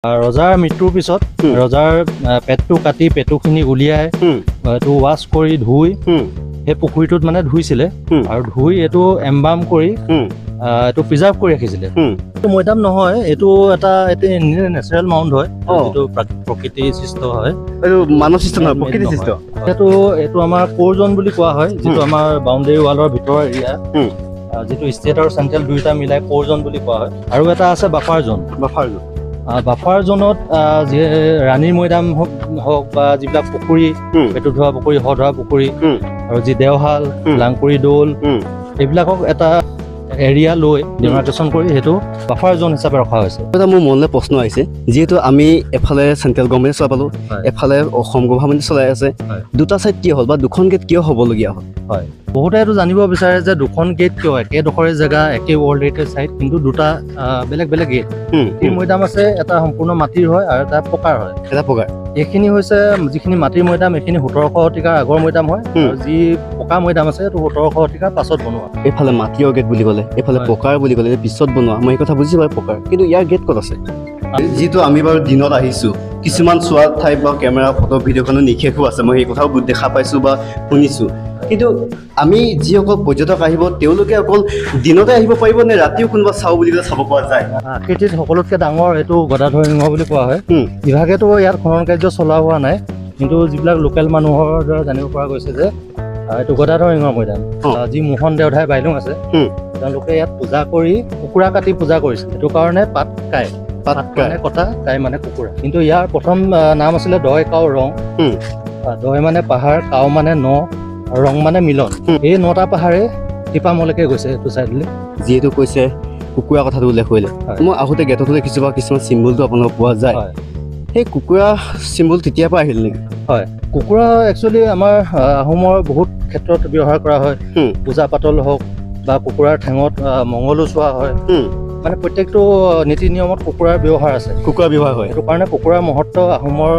ৰজাৰ মৃত্যুৰ পিছত ৰজাৰ পেটটো কাটি পেটুখিনি উলিয়াই এইটো ৱাছ কৰি ধুই সেই পুখুৰীটোত মানে ধুইছিলে আৰু ধুই এইটো এম্বাম কৰি এইটো প্ৰিজাৰ্ভ কৰি ৰাখিছিলে। এইটো মৈদাম নহয়, এইটো এটা নেচাৰেল মাউণ্ট হয়, যিটো প্ৰকৃতি সৃষ্ট হয়, মানৱ সৃষ্ট নহয়, প্ৰকৃতি সৃষ্ট। এইটো আমাৰ কোৰজন বুলি কোৱা হয়, যিটো আমাৰ বাউণ্ডেৰী ৱালৰ ভিতৰৰ এৰিয়া, যিটো ষ্টেট আৰু চেণ্ট্ৰেল দুয়োটা মিলাই কোৰজন বুলি কোৱা হয়। আৰু এটা আছে বাফাৰ জোন। বাফাৰ জোনত ৰাণীৰ মৈদাম হওক বা যিবিলাক পুখুৰী, পেটু ধোৱা পুখুৰী, হ ধোৱা পুখুৰী আৰু যি দেওশাল, লাংকুৰি দৌল, এইবিলাকক এটা এৰিয়া লৈ ডিমাৰ্কেশ্যন কৰি সেইটো বাফাৰ জোন হিচাপে ৰখা হৈছে। এটা মোৰ মনলৈ প্ৰশ্ন আহিছে, যিহেতু আমি এফালে চেণ্ট্ৰেল গভৰ্ণমেণ্ট চলাই পালোঁ, এফালে অসম গভৰ্ণমেণ্ট চলাই আছে, দুটা ছাইড কিয় হ'ল বা দুখন গেট কিয় হ'বলগীয়া হ'ল? হয়, বহুতে এইটো জানিব বিচাৰে যে দুখন গেট কিয়, একেডোখৰে জেগা, একে ৱৰ্ল্ড হেৰিটেজ চাইট, কিন্তু দুটা বেলেগ বেলেগ গেট। এই মৈদাম আছে, এটা সম্পূৰ্ণ মাটিৰ হয় আৰু এটা পকাৰ হয়। এটা পকাৰ। এইখিনি হৈছে যিখিনি মাটিৰ মৈদাম, এইখিনি 1700 শতিকাৰ আগৰ মৈদাম হয়, আৰু যি পকা মৈদাম আছে এইটো 1700 শতিকাৰ পাছত বনোৱা। এইফালে মাটিৰ গেট বুলি ক'লে, এইফালে পকাৰ বুলি ক'লে, পিছত বনোৱা, মই এই কথা বুজি পাই পকাৰ, কিন্তু ইয়াৰ গেট ক'ত আছে? যিটো আমি বাৰু দিনত আহিছোঁ, কিছুমান চোৱা ঠাই বা কেমেৰা ফটো ভিডিঅ'খনো নিষেধো আছে, মই সেই কথাও দেখা পাইছোঁ বা শুনিছোঁ, কিন্তু আমি যিসকল পৰ্যটক আহিব তেওঁলোকে অকল দিনতে আহিব পাৰিব নে ৰাতিও কোনোবা চাওঁ বুলি ক'লে চাব পৰা যায়? আকৃতিত সকলোতকৈ ডাঙৰ এইটো গদাধৰ সিংহ বুলি কোৱা হয়। ইভাগেতো ইয়াত খনন কাৰ্য চলোৱা হোৱা নাই, কিন্তু যিবিলাক লোকেল মানুহৰ দ্বাৰা জানিব পৰা গৈছে যে এইটো গদাধৰ সিংহৰ মৈদাম। যি মোহন দেওধাই বাইলুং আছে, তেওঁলোকে ইয়াত পূজা কৰি কুকুৰা কাটি পূজা কৰিছিল। সেইটো কাৰণে পাত কাই, পাত মানে কটা, কাই মানে কুকুৰা। কিন্তু ইয়াৰ প্ৰথম নাম আছিলে দয় কাও ৰং। দয় মানে পাহাৰ, কাও মানে ন, ৰং মানে মিলন। এই 9টা পাহাৰে টিপামলৈকে গৈছে এইটো চাইডলৈ। যিহেতু কৈছে কুকুৰা কথাটো উল্লেখ কৰিলে, মই আহোঁতে গেটতো দেখিছোঁ বা কিছুমান চিম্বলটো আপোনালোক পোৱা যায়, সেই কুকুৰা চিম্বল তেতিয়াৰ পৰা আহিল নেকি? হয়, কুকুৰা একচুৱেলি আমাৰ আহোমৰ বহুত ক্ষেত্ৰত ব্যৱহাৰ কৰা হয়। পূজা পাতল হওক বা কুকুৰাৰ ঠেঙত মংগলো চোৱা হয়, মানে প্ৰত্যেকটো নীতি নিয়মত কুকুৰাৰ ব্যৱহাৰ আছে। কুকুৰা ব্যৱহাৰ হয়, সেইটো কাৰণে কুকুৰাৰ মহত্ব আহোমৰ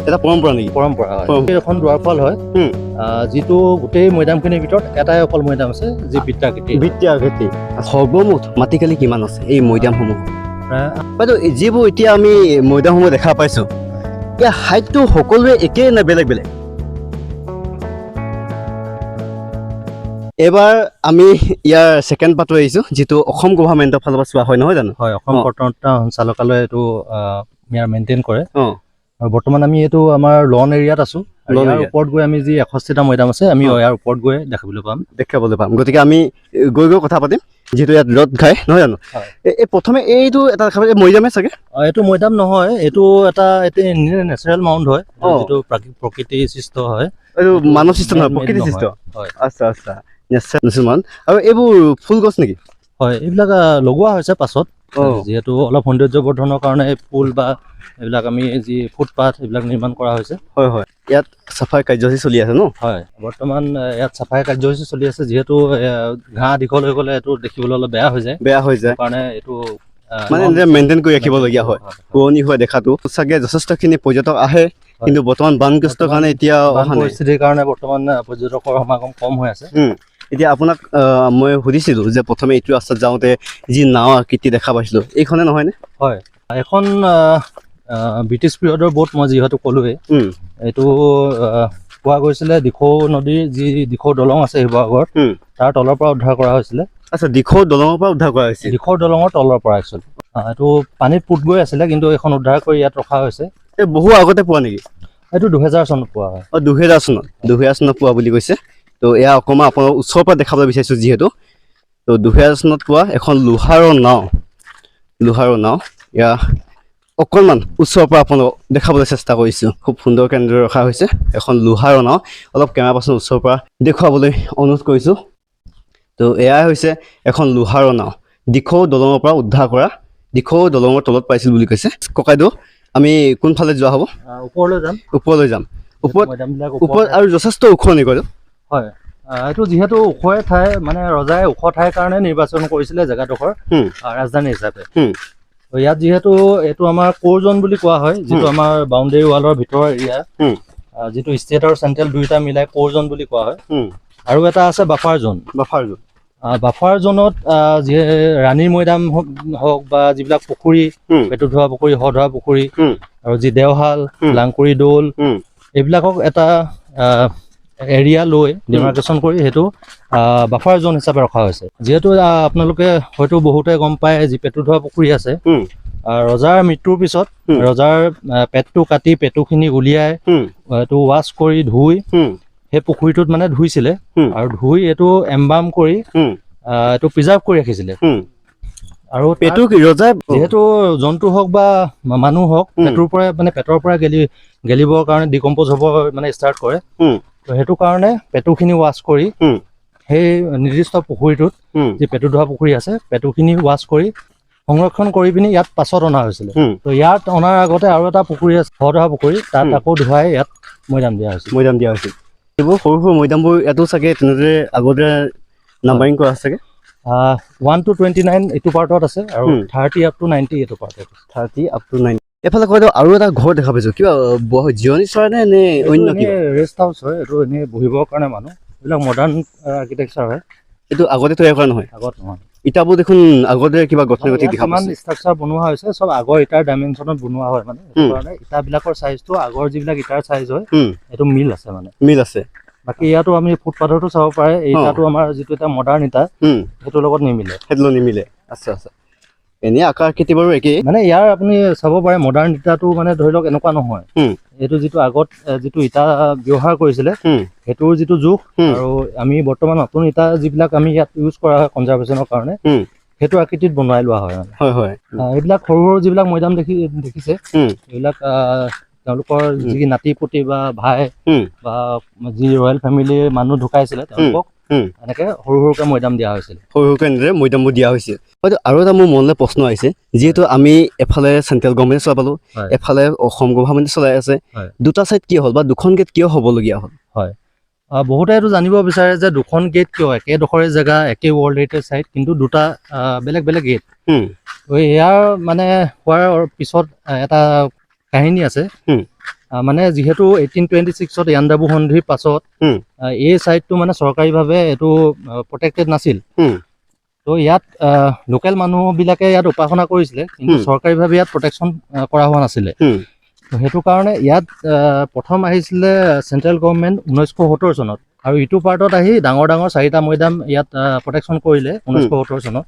এটা পৰম্পৰা নেকি? পৰম্পৰা হয়। এখন দুৱাৰফল হয়, যিটো গোটেই মৈদামখিনিৰ ভিতৰত এটাই অকল মৈদাম আছে, যি বৃত্তাকৃতি। সৰ্বমুঠ মাটিকালি কিমান আছে এই মৈদামসমূহ? বাইদেউ, যিবোৰ এতিয়া আমি মৈদামসমূহ দেখা পাইছোঁ, ইয়াৰ হাইটটো সকলোৱে একেই নে বেলেগ বেলেগ? এইবাৰ আমি ইয়াৰ ছেকেণ্ড পাৰ্টত আহিছোঁ, যিটো অসম গভৰ্ণমেণ্টৰ ফালৰ পৰা চোৱা হয়, নহয় জানো? হয়, অসম পৰ্যটন সঞ্চালকালয়ে এইটো ইয়াৰ মেইনটেইন কৰে। আৰু বৰ্তমান আমি এইটো আমাৰ লন এৰিয়াত আছোঁ। ইয়াৰ ওপৰত গৈ আমি যি 61টা মৈদাম আছে, আমি ইয়াৰ ওপৰত গৈ দেখাবলৈ পাম। গতিকে আমি গৈ কথা পাতিম, যিহেতু ইয়াত ৰ'দ ঘাই, নহয় জানো? প্ৰথমে এইটো এটা দেখা পাই মৈদামে চাগে? এইটো মৈদাম নহয়, এইটো এটা নেচাৰেল মাউণ্ট হয়, যিটো প্ৰকৃতি সৃষ্ট হয়। এইটো মানৱ সৃষ্ট নহয়, প্ৰকৃতি সৃষ্ট। আচ্ছা আচ্ছা, নেচাৰেল মাউণ্ট। আৰু এইবোৰ ফুল গছ নেকি? হয়, এইবিলাক লগোৱা হৈছে পাছত, যিহেতু অলপ সৌন্দৰ্য বৰ্ধনৰ কাৰণে ফুল বা এইবিলাক আমি যি ফুটপাথ এইবিলাক নিৰ্মাণ কৰা হৈছে। হয় হয়, ইয়াত চাফাই কাৰ্যসূচী চলি আছে ন? হয়, বৰ্তমান ইয়াত চাফাই কাৰ্যসূচী চলি আছে, যিহেতু ঘাঁহ দীঘল হৈ গ'লে এইটো দেখিবলৈ অলপ বেয়া হৈ যায়, কাৰণে এইটো মানে মেইনটেইন কৰি ৰাখিবলগীয়া হয়। পুৰণি হৈ দেখাটো চাগে যথেষ্টখিনি পৰ্যটক আহে, কিন্তু বৰ্তমান বানগ্ৰস্তৰ কাৰণে এতিয়া পৰিস্থিতিৰ কাৰণে বৰ্তমান পৰ্যটকৰ সমাগম কম হৈ আছে। এতিয়া আপোনাক মই সুধিছিলোঁ যে প্ৰথমে এইটো ৰাস্তাত যাওঁতে যি নাও আকৃতি দেখা পাইছিলোঁ, এইখনে নহয়নে? হয়, এখন ব্ৰিটিছ পিৰিয়ডৰ বোট, মই যিহেতু ক'লোৱেই, এইটো পোৱা গৈছিলে দিখৌ নদীৰ যি দিখৌ দলং আছে শিৱসাগৰত, তাৰ তলৰ পৰা উদ্ধাৰ কৰা হৈছিলে। আচ্ছা, দিখৌ দলঙৰ পৰা উদ্ধাৰ কৰা হৈছিল? দিখৌ দলঙৰ তলৰ পৰা একচুৱেলি। এইটো পানীত পুত গৈ আছিলে, কিন্তু এইখন উদ্ধাৰ কৰি ইয়াত ৰখা হৈছে। এই বহু আগতে পোৱা নেকি? এইটো 2000 চনত পোৱা হয়। 2000 চনত পোৱা বুলি কৈছে। তো এয়া অকণমান আপোনাৰ ওচৰৰ পৰা দেখাবলৈ বিচাৰিছোঁ যিহেতু। তো 2000 চনত পোৱা এখন লোহাৰৰ নাও, এয়া অকণমান ওচৰৰ পৰা আপোনালোকক দেখাবলৈ চেষ্টা কৰিছোঁ। খুব সুন্দৰ কেনেদৰে ৰখা হৈছে এখন লোহাৰৰ নাও, অলপ কেমেৰা পাৰ্চন ওচৰৰ পৰা দেখুৱাবলৈ অনুৰোধ কৰিছোঁ। তো এয়াই হৈছে এখন লোহাৰৰ নাও, দিখৌ দলঙৰ পৰা উদ্ধাৰ কৰা, দিখৌ দলঙৰ তলত পাইছিল বুলি কৈছে। ককাইদেউ, আমি কোনফালে যোৱা হ'ব? ওপৰলৈ যাম। ওপৰত আৰু যথেষ্ট ওখ নেকি? হয়, এইটো যিহেতু ওখৰ ঠাই, মানে ৰজাই ওখ ঠাইৰ কাৰণে নিৰ্বাচন কৰিছিলে জেগাডোখৰ ৰাজধানী হিচাপে। ইয়াত যিহেতু এইটো আমাৰ কোৰজন বুলি কোৱা হয়, যিটো আমাৰ বাউণ্ডেৰী ৱালৰ ভিতৰৰ এৰিয়া, যিটো ষ্টেট আৰু চেণ্ট্ৰেল দুয়োটা মিলাই কোৰজন বুলি কোৱা হয়। আৰু এটা আছে বাফাৰ জোন। বাফাৰ জোনত যি ৰাণীৰ মৈদাম হওক বা যিবিলাক পুখুৰী পেটুধোৱা পুখুৰী হধোৱা পুখুৰী আৰু যি দেওশাল লাংকুৰি দৌল এইবিলাকক এটা এৰিয়া লৈ ডিমাৰ্কেশ্যন কৰি সেইটো বাফাৰ জোন হিচাপে ৰখা হৈছে। যিহেতু আপোনালোকে হয়তো বহুতে গম পায় যি পেটুধোৱা পুখুৰী আছে, ৰজাৰ মৃত্যুৰ পিছত ৰজাৰ পেটটো কাটি পেটুখিনি উলিয়াই এইটো ৱাছ কৰি ধুই সেই পুখুৰীটোত মানে ধুইছিলে আৰু ধুই এইটো এম্বাম কৰি এইটো প্ৰিজাৰ্ভ কৰি ৰাখিছিলে। আৰু পেটু ৰজাই যিহেতু জন্তু হওক বা মানুহ হওক পেটৰ পৰা গেলিবৰ কাৰণে ডিকম্প'জ হ'ব মানে ষ্টাৰ্ট কৰে। তো সেইটো কাৰণে পেটুখিনি ৱাছ কৰি সেই নিৰ্দিষ্ট পুখুৰীটোত যি পেটুধোৱা পুখুৰী আছে পেটুখিনি ৱাছ কৰি সংৰক্ষণ কৰি পিনি ইয়াত পাছত অনা হৈছিলে। তো ইয়াত অনাৰ আগতে আৰু এটা পুখুৰী আছে হধোৱা পুখুৰী, তাত আকৌ ধুৱাই ইয়াত মৈদাম দিয়া হৈছিল। এইবোৰ সৰু সৰু মৈদামবোৰ ইয়াতো চাগে তেনেদৰে আগতে নাম্বাৰিং কৰা চাগে 1 to 29 এইটো পাৰ্টত আছে আৰু 30 up to 90 এইটো পাৰ্টত 30 up to 90। এফালে কয়তো আৰু এটা ঘৰ দেখা পাইছো, কিবা জিৰণি চৰাই নে অন্য কিবা? ৰেষ্ট হাউচ হয়, এইটো এনেই বহিবৰ কাৰণে মানুহ, এইবিলাক মডাৰ্ণ আৰ্কিটেকচাৰ হয়। এইটো আগতে তৈয়াৰ কৰা নহয়? আগত নহয়। ইটাবোৰ দেখোন আগতে কিবা গতানুগতিক দেখা পাইছে। ষ্ট্ৰাকচাৰ বনোৱা হৈছে চব আগৰ ইটাৰ ডাইমেনশ্যনত বনোৱা হয়, মানে সেইটো কাৰণে ইটাবিলাকৰ চাইজটো আগৰ যিবিলাক ইটাৰ চাইজ হয় এইটো মিল আছে, মানে মিল আছে। বাকী ইয়াতো আমি ফুটপাথতো চাব পাৰে, ইটাটো আমাৰ যিটো এটা মডাৰ্ণ ইটা সেইটোৰ লগত নিমিলে। আচ্ছা আচ্ছা। এনে আকাৰ আকৃতি বাৰু একেই, মানে ইয়াৰ আপুনি চাব পাৰে মডাৰ্ণ ইটাটো মানে ধৰি লওক এনেকুৱা নহয়, এইটো যিটো আগত যিটো ইটা ব্যৱহাৰ কৰিছিলে সেইটোৰ যিটো জোখ আৰু আমি বৰ্তমান নতুন ইটা যিবিলাক আমি ইয়াত ইউজ কৰা হয় কনজাৰ্ভেশ্যনৰ কাৰণে সেইটো আকৃতিত বনাই লোৱা হয়। এইবিলাক সৰু সৰু যিবিলাক মৈদাম দেখিছে এইবিলাক তেওঁলোকৰ যি নাতিপুতি বা ভাই বা যি ৰয়েল ফেমিলিৰ মানুহ ঢুকাইছিলে তেওঁলোকক এনেকে সৰু সৰুকে মৈদাম দিয়া হৈছিল, এনেদৰে মৈদামবোৰ দিয়া হৈছিল। হয়তো আৰু এটা মোৰ মনলৈ প্ৰশ্ন আহিছে, যিহেতু আমি এফালে চেন্ট্ৰেল গভৰ্ণমেণ্ট চলাই পালো, এফালে অসম গভৰ্ণমেণ্ট চলাই আছে, দুটা চাইড কিয় হ'ল বা দুখন গেট কিয় হ'বলগীয়া হ'ল? হয়, বহুতে এইটো জানিব বিচাৰে যে দুখন গেট কিয়, একেডোখৰে জেগা একে ৱৰ্ল্ড হেৰিটেজ চাইট কিন্তু দুটা বেলেগ বেলেগ গেট। ইয়াৰ মানে হোৱাৰ পিছত এটা কাহিনী আছে, মানে যিহেতু 1826ত ইয়াণ্ডাবু সন্ধিৰ পাছত এই চাইটটো মানে চৰকাৰীভাৱে এইটো প্ৰটেক্টেড নাছিল। তো ইয়াত লোকেল মানুহবিলাকে ইয়াত উপাসনা কৰিছিলে কিন্তু চৰকাৰীভাৱে ইয়াত প্ৰটেকশ্যন কৰা হোৱা নাছিলে। সেইটো কাৰণে ইয়াত প্ৰথম আহিছিলে চেন্ট্ৰেল গভৰ্ণমেণ্ট 1970 চনত, আৰু ইটো পাৰ্টত আহি ডাঙৰ ডাঙৰ 4টা মৈদাম ইয়াত প্ৰটেকশ্যন কৰিলে 1970 চনত।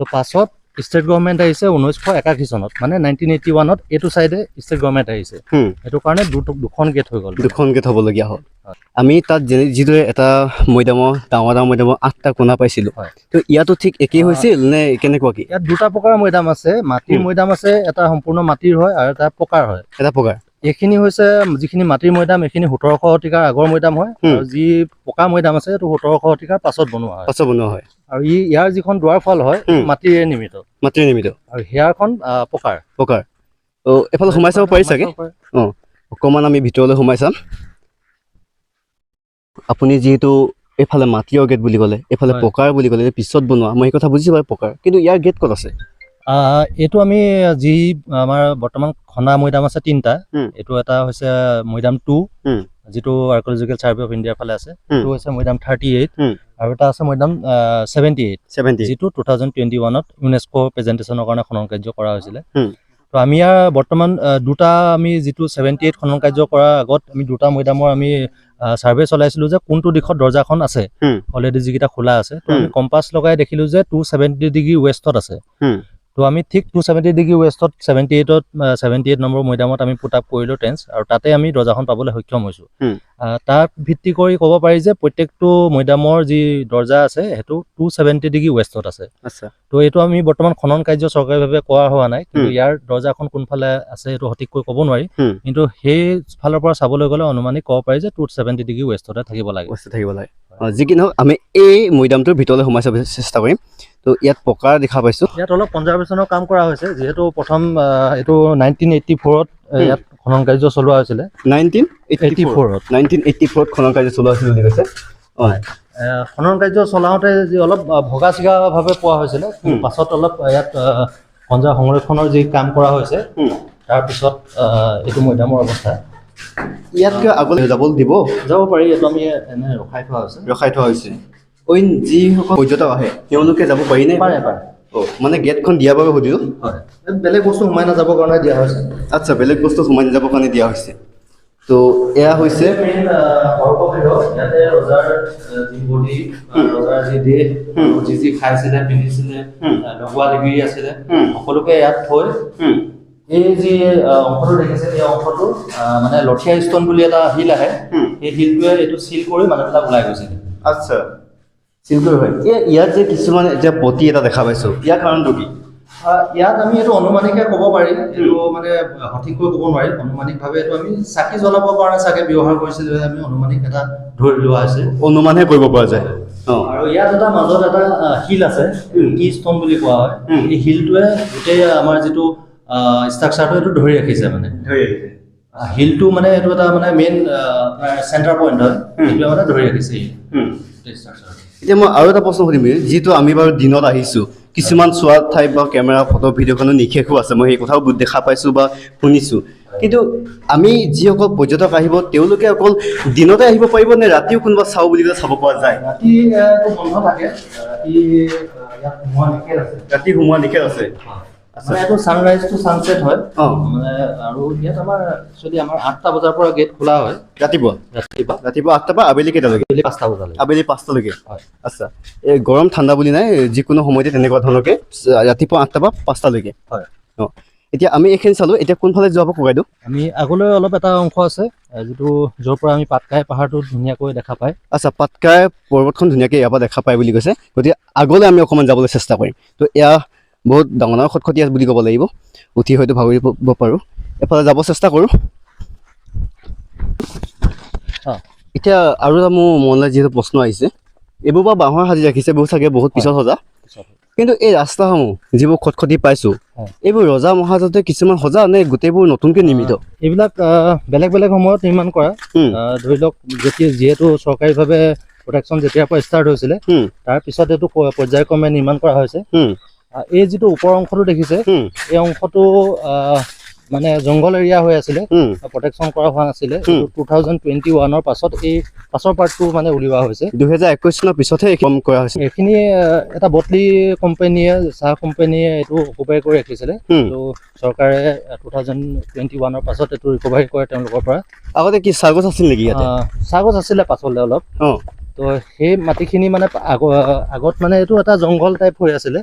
তো পাছত ষ্টেট গভৰ্ণমেণ্ট আহিছে 1981 চনত, মানে 1981ত এইটো চাইডে ষ্টেট গভৰ্ণমেণ্ট আহিছে, সেইটো কাৰণে দুখন গেট হৈ গ'ল, দুখন গেট হ'বলগীয়া হ'ল। আমি তাত যিদৰে এটা মৈদামৰ ডাঙৰ ডাঙৰ মৈদামৰ 8টা কোণা পাইছিলোঁ, তো ইয়াতো ঠিক একেই হৈছিল নে কেনেকুৱা কি? ইয়াত দুটা প্ৰকাৰৰ মৈদাম আছে, মাটিৰ মৈদাম আছে, এটা সম্পূৰ্ণ মাটিৰ হয় আৰু এটা পকাৰ হয়। এটা পকাৰ, এইখিনি হৈছে যিখিনি মাটিৰ মৈদাম এইখিনি 1700 শতিকাৰ আগৰ মৈদাম হয়, আৰু যি পকা মৈদাম আছে এইটো 1700 শতিকাৰ পাছত বনোৱা হয়। আৰু ইয়াৰ যিখন দুৱাৰ ফাল হয় মাটিৰে নিৰ্মিত, আৰু হেয়াৰখন পকাৰ। তো এফালে সোমাই চাব পাৰি চাগে? অকণমান আমি ভিতৰলৈ সোমাই চাম। আপুনি যিহেতু এইফালে মাটিৰ গেট বুলি ক'লে, এইফালে পকাৰ বুলি ক'লে, পিছত বনোৱা, মই এই কথা বুজিছোঁ বাৰু পকাৰ, কিন্তু ইয়াৰ গেট ক'ত আছে? এইটো আমি যি আমাৰ বৰ্তমান খন্দা মৈদাম আছে 3টা, এইটো এটা হৈছে মৈদাম 2 যিটো আৰ্কিঅলজিকেল চাৰ্ভে অফ ইণ্ডিয়াৰ ফালে আছে, এইটো হৈছে মৈদাম 38, আৰু এটা আছে মৈদাম 78 যিটো 2021ত ইউনেস্কো প্ৰেজেণ্টেশ্যনৰ কাৰণে খনন কাৰ্য কৰা হৈছিলে। তো আমি ইয়াৰ বৰ্তমান দুটা আমি যিটো 78 খনন কাৰ্য কৰাৰ আগত আমি দুটা মৈদামৰ আমি ছাৰ্ভে চলাইছিলোঁ যে কোনটো দিশত দৰ্জাখন আছে, অলৰেডি যিকেইটা খোলা আছে। তো আমি কম্পাছ লগাই দেখিলোঁ যে 270 ডিগ্ৰী ৱেষ্টত আছে। তো আমি ঠিক 270 ডিগ্ৰী ৱেষ্টত 78 নম্বৰ মৈদামত আমি পুট আপ কৰিলোঁ ট্ৰেন্স, আৰু তাতে আমি দৰ্জাখন পাবলৈ সক্ষম হৈছোঁ। তাত ভিত্তি কৰি ক'ব পাৰি যে প্ৰত্যেকটো মৈদামৰ যি দৰ্জা আছে সেইটো 270 ডিগ্ৰী ৱেষ্টত আছে। তো এইটো আমি বৰ্তমান খনন কাৰ্য চৰকাৰীভাৱে কৰা হোৱা নাই, কিন্তু ইয়াৰ দৰ্জাখন কোনফালে আছে এইটো সঠিককৈ ক'ব নোৱাৰি, কিন্তু সেই ফালৰ পৰা চাবলৈ গ'লে অনুমানিক ক'ব পাৰি যে 270 ডিগ্ৰী ৱেষ্টতে থাকিব লাগে। যি কি নহওক আমি এই মৈদামটোৰ ভিতৰলৈ সোমাই চাব চেষ্টা কৰিম। তো ইয়াত পকাৰ দেখা পাইছোঁ, ইয়াত অলপ কনজাৰ্ভেশ্যনৰ কাম কৰা হৈছে, যিহেতু প্ৰথম এইটো 1984ত ইয়াত খনন কাৰ্য চলোৱা হৈছিলে। 1984ত খনন কাৰ্য চলোৱা হৈছিল বুলি কৈছে। খনন কাৰ্য চলাওঁতে যি অলপ ভগা চিগাভাৱে পোৱা হৈছিলে, পাছত অলপ ইয়াত সংৰক্ষণৰ যি কাম কৰা হৈছে, তাৰপিছত এইটো মৈদামৰ অৱস্থা। ইয়াত কিয় আগলৈ যাব পাৰি? যাব পাৰি, এইটো আমি এনে ৰখাই থোৱা হৈছে। অইন যিসকল পৰ্যটক আহে তেওঁলোকে যাব পাৰিনে? পাৰে পাৰে। মানে গেটখন দিয়াৰ বাবে সুধিলোঁ। হয়, বেলেগ বস্তু সোমাই নাযাবৰ কাৰণে দিয়া হৈছে। আচ্ছা, বেলেগ বস্তু সোমাই নাযাবৰ কাৰণে দিয়া হৈছে। তো এয়া হৈছে ইয়াতে ৰজাৰ যি বডি, ৰজাৰ যি দেহ, যি খাইছিলে পিন্ধিছিলে, লগোৱা লিগিৰি আছিলে, সকলোকে ইয়াত থৈ এই যি অংশটো দেখিছে এই অংশটো মানে লঠিয়া ষ্টন বুলি এটা শিল আহে, সেই শিলটোৱে এইটো চিল কৰি মানুহবিলাক ওলাই গৈছিলে। আচ্ছা, চিলটোৰ হয়। ইয়াত যে কিছুমান এতিয়া পতি এটা দেখা পাইছোঁ, ইয়াৰ কাৰণটো কি? ইয়াত আমি এইটো অনুমানিকহে ক'ব পাৰি, এইটো মানে সঠিককৈ ক'ব নোৱাৰি। অনুমানিকভাৱে এইটো আমি চাকি জ্বলাবৰ কাৰণে চাগে ব্যৱহাৰ কৰিছিলোঁ, আমি অনুমানিক এটা ধৰি লোৱা হৈছে, অনুমানহে কৰিব পৰা যায়। আৰু ইয়াত এটা মাজত এটা শিল আছে, কি ষ্টন বুলি কোৱা হয়। এই শিলটোৱে গোটেই আমাৰ যিটো ষ্ট্ৰাকচাৰটো এইটো ধৰি ৰাখিছে। মানে শিলটো মানে এইটো এটা মানে মেইন চেণ্টাৰ পইণ্ট হয়, সেইটোৱে মানে ধৰি ৰাখিছে ষ্ট্ৰাকচাৰ। এতিয়া মই আৰু এটা প্ৰশ্ন সুধিম, যিটো আমি বাৰু দিনত আহিছোঁ, কিছুমান চোৱা ঠাইত বা কেমেৰা ফটো ভিডিঅ'খনো নিষেধো আছে, মই সেই কথাও দেখা পাইছোঁ বা শুনিছোঁ। কিন্তু আমি যিসকল পৰ্যটক আহিব তেওঁলোকে অকল দিনতে আহিব পাৰিব নে ৰাতিও কোনোবা চাওঁ বুলি ক'লে চাব পৰা যায়? ৰাতি বন্ধ থাকে, ৰাতি সোমোৱা নিষেধ আছে। মানে এইটো ছানৰাইজ টু ছানছেট হয়। মানে আৰু ইয়াত আমাৰ যদি আমাৰ 8টা বজাৰ পৰা গেট খোলা হয়, ৰাতিপুৱা 8টাৰ পৰা আবেলি কেইটালৈকে? আবেলি 5টালৈকে। আচ্ছা, এই গৰম ঠাণ্ডা বুলি নাই, যিকোনো সময়তে তেনেকুৱা ধৰণকে ৰাতিপুৱা 8টাৰ পৰা 5টালৈকে। হয়। এতিয়া আমি এইখিনি চালোঁ, এতিয়া কোনফালে যোৱা ককাইদেউ? আমি আগলৈ অলপ এটা অংশ আছে, যিটো য'ৰ পৰা আমি পাটকাই পাহাৰটো ধুনীয়াকৈ দেখা পায়। আচ্ছা, পাটকাই পৰ্বতখন ধুনীয়াকৈ ইয়াৰ পৰা দেখা পায় বুলি কৈছে, গতিকে আগলৈ আমি অকণমান যাবলৈ চেষ্টা কৰিম। তো এয়া বহুত ডাঙৰ ডাঙৰ খটখটীয়া বুলি ক'ব লাগিব, উঠি হয়তো ভাগৰিব পাৰোঁ। এফালে যাব চেষ্টা কৰোঁ। এতিয়া আৰু এটা মোৰ মনলৈ যিহেতু প্ৰশ্ন আহিছে, এইবোৰ বা বাঁহৰ সাজি ৰাখিছে, এইবোৰ চাগে বহুত পিছত সজা, কিন্তু এই ৰাস্তাসমূহ যিবোৰ খটখটি পাইছোঁ, এইবোৰ ৰজা মহাৰজাতে কিছুমান সজা নে গোটেইবোৰ নতুনকৈ নিৰ্মিত? এইবিলাক বেলেগ বেলেগ সময়ত নিৰ্মাণ কৰা। ধৰি লওক যিহেতু চৰকাৰীভাৱে প্ৰটেকশ্যন যেতিয়াৰ পৰা ষ্টাৰ্ট হৈছিলে, তাৰপিছত এইটো পৰ্যায়ক্ৰমে নিৰ্মাণ কৰা হৈছে। এই যিটো ওপৰ অংশটো দেখিছে, এই অংশটো মানে জংঘল এৰিয়া হৈ আছিলে, প্ৰটেকশ্যন কৰা হোৱা নাছিলে। 2021 পাছত এই পাছৰ পাৰ্টটো মানে উলিওৱা হৈছে। 2021 চনৰ পিছতহে কাম কৰা হৈছে। এইখিনি এটা বটলি কোম্পানীয়ে, চাহ কোম্পানীয়ে এইটো অকুপাই কৰি ৰাখিছিলে। তো চৰকাৰে 2021 পাছত এইটো ৰিকভাৰী কৰে তেওঁলোকৰ পৰা। আগতে কি চাহগছ আছিল নেকি ইয়াতে? চাহগছ আছিলে পাছলৈ অলপ। তো সেই মাটিখিনি মানে আগত মানে এইটো এটা জংঘল টাইপ হৈ আছিলে,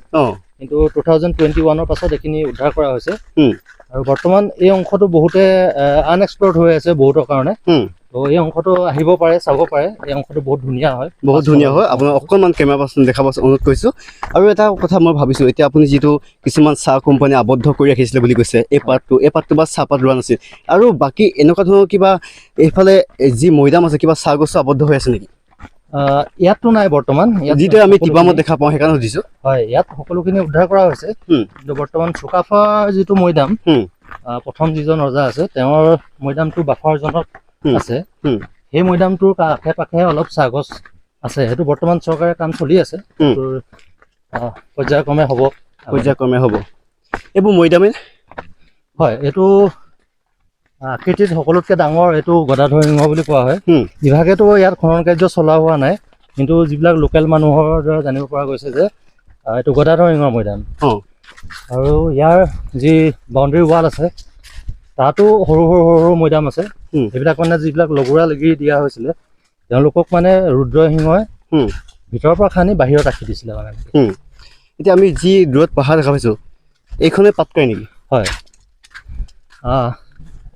কিন্তু 2021 পাছত এইখিনি উদ্ধাৰ কৰা হৈছে। আৰু বৰ্তমান এই অংশটো বহুতে আনএক্সপ্ল'ৰ্ড হৈ আছে বহুতৰ কাৰণে। তো এই অংশটো আহিব পাৰে, চাব পাৰে। এই অংশটো বহুত ধুনীয়া হয়, বহুত ধুনীয়া হয়। আপোনাক অকণমান কেমেৰা পাৰ্চন দেখাব অনুৰোধ কৰিছোঁ। আৰু এটা কথা মই ভাবিছোঁ, এতিয়া আপুনি যিটো কিছুমান চাহ কোম্পানী আবদ্ধ কৰি ৰাখিছিলে বুলি কৈছে, এই পাৰ্টটো বা চাহপাত ৰোৱা নাছিল, আৰু বাকী এনেকুৱা ধৰণৰ কিবা এইফালে যি মৈদাম আছে, কিবা চাহ গছো আবদ্ধ হৈ আছে নেকি? ইয়াততো নাই বৰ্তমান, যিটো আমি টিপামত দেখা পাওঁ, সেইকাৰণে সুধিছোঁ। হয়, ইয়াত সকলোখিনি উদ্ধাৰ কৰা হৈছে। কিন্তু বৰ্তমান চুকাফাৰ যিটো মৈদাম, প্ৰথম যিজন ৰজা আছে তেওঁৰ মৈদামটো বাফাৰজনত আছে। সেই মৈদামটোৰ আশে পাশে অলপ চাহগছ আছে, সেইটো বৰ্তমান চৰকাৰে কাম চলি আছে। পৰ্যায়ক্ৰমে হ'ব। এইবোৰ মৈদামে হয়, এইটো আকৃতিত সকলোতকৈ ডাঙৰ এইটো গদাধৰ সিংহ বুলি কোৱা হয়। বিভাগেতো ইয়াত খনন কাৰ্য চলোৱা হোৱা নাই, কিন্তু যিবিলাক লোকেল মানুহৰ দ্বাৰা জানিব পৰা গৈছে যে এইটো গদাধৰ সিংহৰ মৈদাম। আৰু ইয়াৰ যি বাউণ্ডেৰী ৱাল আছে, তাতো সৰু সৰু সৰু সৰু মৈদাম আছে। সেইবিলাক মানে যিবিলাক লগোৰা লগি দিয়া হৈছিলে, তেওঁলোকক মানে ৰুদ্ৰসিংহই ভিতৰৰ পৰা খানি বাহিৰত ৰাখি দিছিলে মানে। এতিয়া আমি যি দূৰত পাহাৰ দেখা পাইছোঁ, এইখনে পাটকাই নেকি? হয়,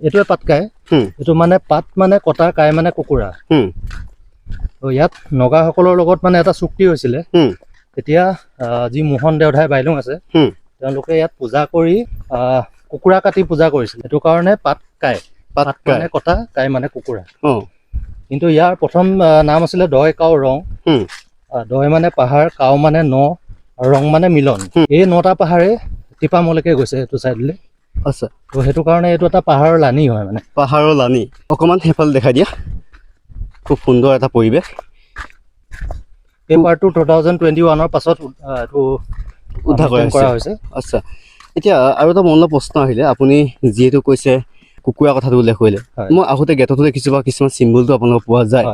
এইটোৱে পাটকাই। এইটো মানে পাত মানে কটা, কাই মানে কুকুৰা। তো ইয়াত নগাসকলৰ লগত মানে এটা চুক্তি হৈছিলে। তেতিয়া যি মোহন দেওধাই বাইলুং আছে, তেওঁলোকে ইয়াত পূজা কৰি কুকুৰা কাটি পূজা কৰিছিল। সেইটো কাৰণে পাটকাই, পাত মানে কটা, কাই মানে কুকুৰা। কিন্তু ইয়াৰ প্ৰথম নাম আছিলে দয় কাও ৰং। দয় মানে পাহাৰ, কাও মানে ন, আৰু ৰং মানে মিলন। এই 9টা পাহাৰে টিপামলৈকে গৈছে এইটো চাইডলৈ। আচ্ছা, তো সেইটো কাৰণে এইটো এটা পাহাৰৰ লানি হয়, মানে পাহাৰৰ লানি। অকণমান সেইফালে দেখাই দিয়া, খুব সুন্দৰ এটা পৰিৱেশ। এই পাৰ্টটো 2021 পাছত এইটো উদ্ধাৰ কৰা হৈছে। আচ্ছা, এতিয়া আৰু এটা মনলৈ প্ৰশ্ন আহিলে, আপুনি যিহেতু কৈছে কুকুৰা কথাটো উল্লেখ কৰিলে, মই আহোঁতে গেটতো দেখিছোঁ বা কিছুমান চিম্বলটো আপোনালোকৰ পোৱা যায়।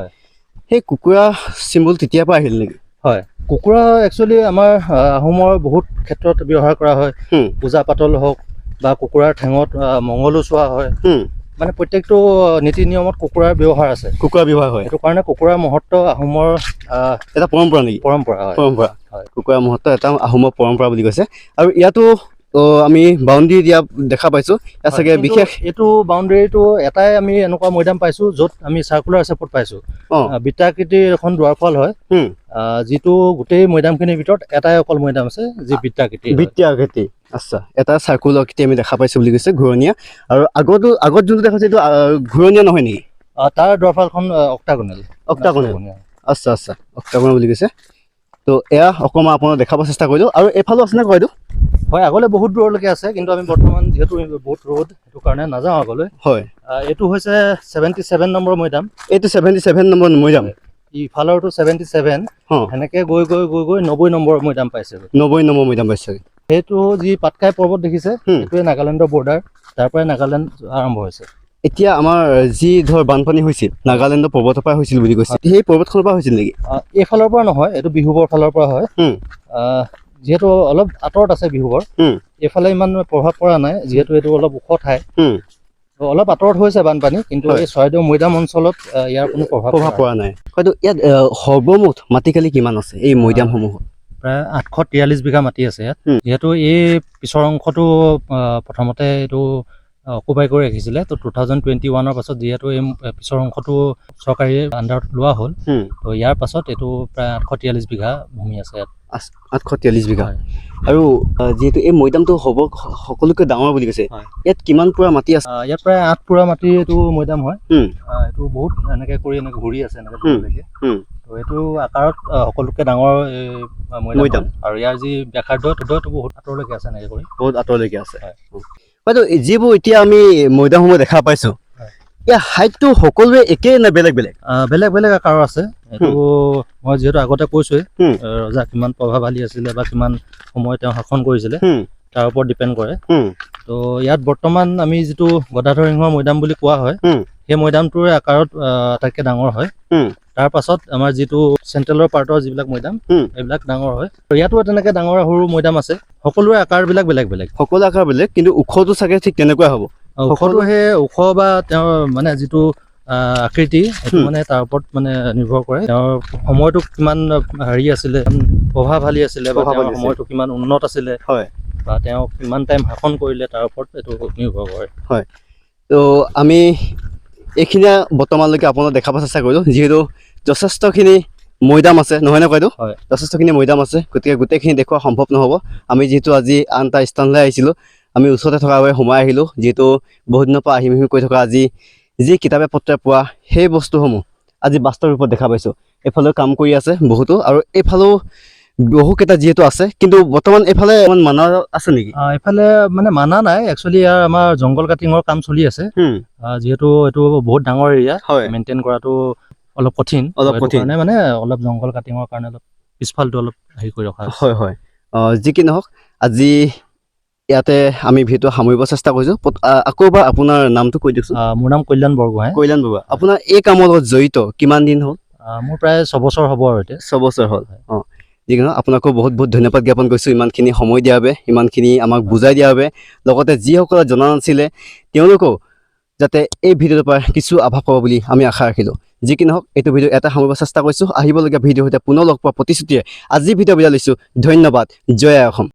সেই কুকুৰা চিম্বল তেতিয়াৰ পৰা আহিল নেকি? হয় কুকুৰা একচুৱেলি আমাৰ আহোমৰ বহুত ক্ষেত্ৰত ব্যৱহাৰ কৰা হয় পূজা পাতল হওক বা কুকুৰাৰ ঠেঙত মংগলো চোৱা হয় মানে প্ৰত্যেকটো নীতি নিয়মত কুকুৰাৰ ব্যৱহাৰ আছে কুকুৰা ব্যৱহাৰ হয় সেইটো কাৰণে কুকুৰাৰ মহত্ব আহোমৰ এটা পৰম্পৰা নেকি পৰম্পৰা হয় পৰম্পৰা হয় কুকুৰা মহত্ব এটা আহোমৰ পৰম্পৰা বুলি কৈছে আৰু ইয়াতো আমি বাউণ্ডেৰী দিয়া দেখা পাইছোঁ ইয়াত চাগে বিশেষ এইটো বাউণ্ডেৰীটো এটাই আমি এনেকুৱা মৈদাম পাইছোঁ য'ত আমি চাৰ্কুলাৰ হিচাপত পাইছোঁ বৃত্তাকৃতিৰ এখন দুৱাৰফল হয় যিটো গোটেই মৈদামখিনিৰ ভিতৰত এটাই অকল মৈদাম আছে যি বৃত্তাকৃতি আচ্ছা এটা চাৰ্কুলাৰ আকৃতি আমি দেখা পাইছোঁ বুলি কৈছে ঘূৰণীয়া আৰু আগত যোনটো দেখা এইটো ঘূৰণীয়া নহয় নেকি তাৰ দুৱাৰফলখন অক্টাগনেল আচ্ছা আচ্ছা অক্টাগনেল বুলি কৈছে তো এয়া অকণমান আপোনাক দেখাব চেষ্টা কৰিলোঁ আৰু এইফালে আছেনে কয়টো হয় আগলৈ বহুত দূৰলৈকে আছে কিন্তু আমি বৰ্তমান যিহেতু বহুত ৰ'দ সেইটো কাৰণে নাযাওঁ আগলৈ হয় এইটো হৈছে 77 নম্বৰ মৈদাম এইটো 77 নম্বৰ মৈদাম ইফালৰটো 77 সেনেকৈ গৈ 90 নম্বৰ মৈদাম পাইছে 90 নম্বৰ মৈদাম পাইছে সেইটো যি পাটকাই পৰ্বত দেখিছে সেইটোৱে নাগালেণ্ডৰ বৰ্ডাৰ তাৰ পৰাই নাগালেণ্ড আৰম্ভ হৈছে এতিয়া আমাৰ যি ধৰ বানপানী হৈছিল নাগালেণ্ডৰ পৰ্বতৰ পৰা হৈছিল বুলি কৈছে সেই পৰ্বতখনৰ পৰা হৈছিল নেকি এইফালৰ পৰা নহয় এইটো বিহুবৰ ফালৰ পৰা হয় যিহেতু অলপ আঁতৰত আছে বিহুবৰ এইফালে ইমান প্ৰভাৱ পৰা নাই যিহেতু এইটো অলপ ওখ ঠাই অলপ আঁতৰত হৈছে বানপানী কিন্তু এই চৰাইদেউ মৈদাম অঞ্চলত ইয়াৰ কোনো প্ৰভাৱ পৰা নাই হয়তো ইয়াত সৰ্বমুঠ মাটিকালি কিমান আছে এই মৈদামসমূহত প্ৰায় 843 বিঘা মাটি আছে ইয়াত যিহেতু এই পিছৰ অংশটো প্ৰথমতে এইটো অকুপাই কৰি ৰাখিছিলে তো 2021 পাছত যিহেতু এই পিছৰ অংশটো চৰকাৰী আণ্ডাৰত লোৱা হ'ল তো ইয়াৰ পাছত এইটো প্ৰায় 843 বিঘা ভূমি আছে ইয়াত 843 বিঘা আৰু যিহেতু এই মৈদামটো হ'ব সকলোতকৈ ডাঙৰ বুলি কৈছে ইয়াত কিমান পুৰা মাটি আছে ইয়াত প্ৰায় 8 পুৰা মাটি এইটো মৈদাম হয় এইটো বহুত এনেকৈ কৰি এনেকৈ ঘূৰি আছে এনেকৈ তো এইটো আকাৰত সকলোতকৈ ডাঙৰ মৈদাম আৰু ইয়াৰ যি ব্যাসাৰ্ধ এইটো বহুত আঁতৰলৈকে আছে এনেকৈ কৰি বহুত আঁতৰলৈকে আছে হয়তো যিবোৰ এতিয়া আমি মৈদামসমূহ দেখা পাইছোঁ ইয়াৰ হাইটটো সকলোৱে একেই নে বেলেগ বেলেগ আকাৰৰ আছে এইটো মই যিহেতু আগতে কৈছোঁৱে ৰজা কিমান প্ৰভাৱশালী আছিলে বা কিমান সময় তেওঁ শাসন কৰিছিলে তাৰ ওপৰত ডিপেণ্ড কৰে তো ইয়াত বৰ্তমান আমি যিটো গদাধৰ সিংহৰ মৈদাম বুলি কোৱা হয় সেই মৈদামটোৰ আকাৰত আটাইতকৈ ডাঙৰ হয় তাৰ পাছত আমাৰ যিটো চেণ্ট্ৰেলৰ পাৰ্টৰ যিবিলাক মৈদাম এইবিলাক ডাঙৰ হয় ইয়াতো তেনেকৈ ডাঙৰ সৰু মৈদাম আছে সকলোৰে আকাৰবিলাক বেলেগ সকলো আকাৰ বেলেগ কিন্তু ওখটো চাগে ঠিক তেনেকুৱা হ'ব ওখটো সেই ওখ বা তেওঁৰ মানে যিটো আকৃতি সেইটো মানে তাৰ ওপৰত মানে নিৰ্ভৰ কৰে তেওঁৰ সময়টো কিমান হেৰি আছিলে প্ৰভাৱশালী আছিলে বা তেওঁৰ সময়টো কিমান উন্নত আছিলে বা তেওঁ কিমান টাইম শাসন কৰিলে তাৰ ওপৰত এইটো নিৰ্ভৰ কৰে হয় তো আমি এইখিনিয়ে বৰ্তমানলৈকে আপোনাক দেখাব চেষ্টা কৰিলোঁ যিহেতু যথেষ্টখিনি মৈদাম আছে নহয়নে কয়তো যথেষ্টখিনি মৈদাম আছে গতিকে গোটেইখিনি দেখুওৱা সম্ভৱ নহ'ব আমি যিহেতু আজি আন এটা স্থানলৈ আহিছিলোঁ আমি ওচৰতে থকাৰ বাবে সোমাই আহিলোঁ যিহেতু বহুত দিনৰ পৰা আহিম কৈ থকা আজি যি কিতাপে পত্ৰে পোৱা সেই বস্তুসমূহ আজি বাস্তৱ ৰূপত দেখা পাইছোঁ এইফালেও কাম কৰি আছে বহুতো আৰু এইফালেও বহুকেইটা যিহেতু আছে কিন্তু বৰ্তমান এইফালে মানা আছে নেকি এইফালে মানে মানা নাই একচুৱেলি ইয়াৰ আমাৰ জংঘল কাটিঙৰ কাম চলি আছে যিহেতু এইটো বহুত ডাঙৰ এৰিয়া মেইনটেইন কৰাটো অলপ কঠিন কাৰণে মানে অলপ জংঘল কাটিঙৰ কাৰণে অলপ পিছফালটো অলপ হেৰি কৰি ৰখা হয় যি কি নহওক আজি ইয়াতে আমি ভিডিঅ'টো সামৰিব চেষ্টা কৰিছোঁ আকৌ এবাৰ আপোনাৰ নামটো কৈ দিয়কচোন মোৰ নাম কল্যাণ বৰগোহাঁই আপোনাৰ এই কামৰ লগত জড়িত কিমান দিন হ'ল মোৰ প্ৰায় 6 বছৰ হ'ব আৰু এতিয়া 6 বছৰ হ'ল যি কি নহওক আপোনাকো বহুত ধন্যবাদ জ্ঞাপন কৰিছোঁ ইমানখিনি সময় দিয়াৰ বাবে ইমানখিনি আমাক বুজাই দিয়াৰ বাবে লগতে যিসকলে জনা নাছিলে তেওঁলোকেও যাতে এই ভিডিঅ'টোৰ পৰা কিছু আভাস পাব বুলি আমি আশা ৰাখিলোঁ যি কি নহওক এইটো ভিডিঅ' এটা সামৰিব চেষ্টা কৰিছোঁ আহিবলগীয়া ভিডিঅ'ৰ সৈতে পুনৰ লগ পোৱা প্ৰতিশ্ৰুতিৰে আজি ভিডিঅ' বিদায় লৈছোঁ ধন্যবাদ জয় আই অসম।